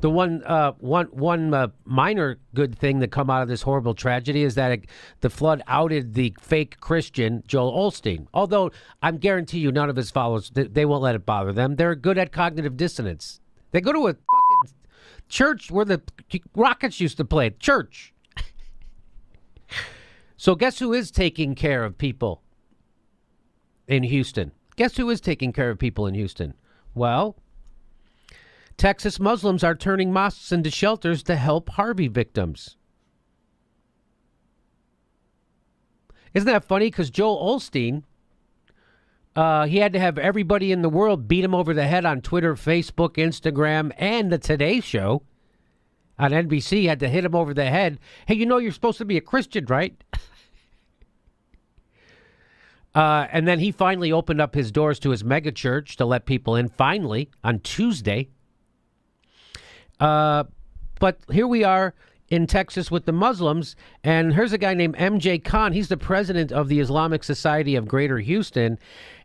The one minor good thing that come out of this horrible tragedy is that the flood outed the fake Christian Joel Osteen. Although I'm guarantee you none of his followers, they won't let it bother them. They're good at cognitive dissonance. They go to a fucking church where the Rockets used to play. Church. So guess who is taking care of people in Houston? Guess who is taking care of people in Houston? Well, Texas Muslims are turning mosques into shelters to help Harvey victims. Isn't that funny? Because Joel Osteen, he had to have everybody in the world beat him over the head on Twitter, Facebook, Instagram, and the Today Show on NBC had to hit him over the head. Hey, you know you're supposed to be a Christian, right? And then he finally opened up his doors to his mega church to let people in, finally, on Tuesday. But here we are in Texas with the Muslims, and here's a guy named M.J. Khan. He's the president of the Islamic Society of Greater Houston,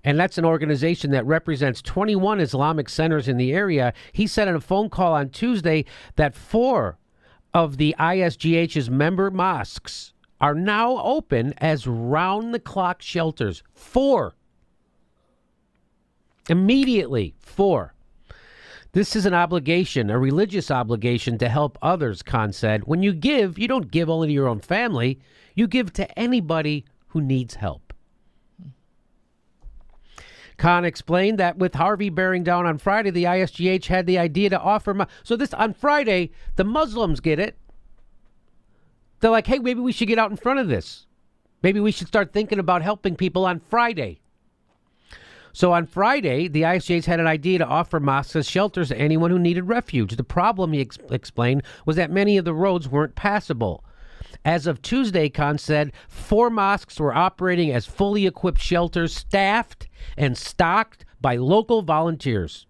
and that's an organization that represents 21 Islamic centers in the area. He said in a phone call on Tuesday that 4 of the ISGH's member mosques are now open as round-the-clock shelters. 4. Immediately, 4. This is an obligation, a religious obligation to help others, Khan said. When you give, you don't give only to your own family. You give to anybody who needs help. Khan explained that with Harvey bearing down on Friday, the ISGH had the idea to offer... So this on Friday, the Muslims get it. They're like, hey, maybe we should get out in front of this. Maybe we should start thinking about helping people on Friday. So on Friday, the ISJs had an idea to offer mosques as shelters to anyone who needed refuge. The problem, he explained, was that many of the roads weren't passable. As of Tuesday, Khan said, 4 mosques were operating as fully equipped shelters, staffed and stocked by local volunteers.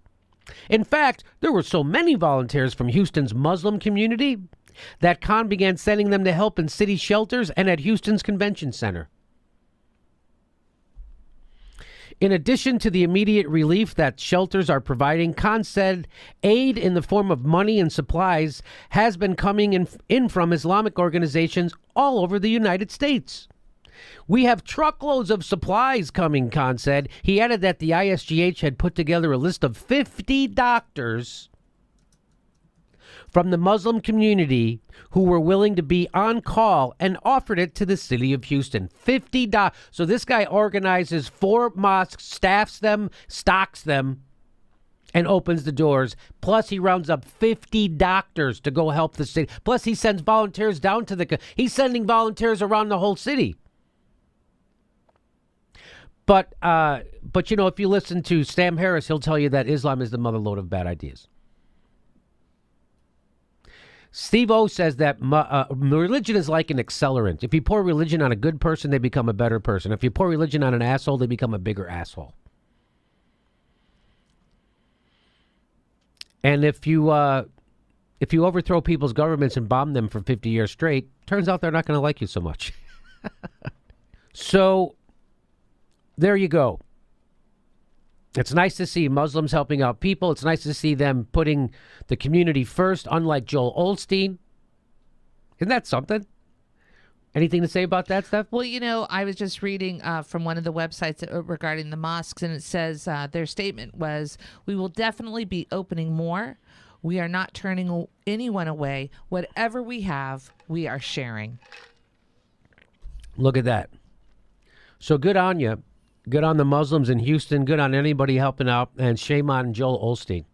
In fact, there were so many volunteers from Houston's Muslim community that Khan began sending them to help in city shelters and at Houston's Convention Center. In addition to the immediate relief that shelters are providing, Khan said aid in the form of money and supplies has been coming in from Islamic organizations all over the United States. We have truckloads of supplies coming, Khan said. He added that the ISGH had put together a list of 50 doctors from the Muslim community who were willing to be on call and offered it to the city of Houston. 50 doctors. So this guy organizes 4 mosques, staffs them, stocks them, and opens the doors. Plus, he rounds up 50 doctors to go help the city. Plus, he sends volunteers down to the... He's sending volunteers around the whole city. But you know, if you listen to Sam Harris, he'll tell you that Islam is the motherlode of bad ideas. Steve O says that religion is like an accelerant. If you pour religion on a good person, they become a better person. If you pour religion on an asshole, they become a bigger asshole. And if you overthrow people's governments and bomb them for 50 years straight, turns out they're not going to like you so much. So there you go. It's nice to see Muslims helping out people. It's nice to see them putting the community first, unlike Joel Osteen. Isn't that something? Anything to say about that, Steph? Well, you know, I was just reading from one of the websites regarding the mosques, and it says their statement was, we will definitely be opening more. We are not turning anyone away. Whatever we have, we are sharing. Look at that. So good on you. Good on the Muslims in Houston. Good on anybody helping out. And shame on Joel Osteen.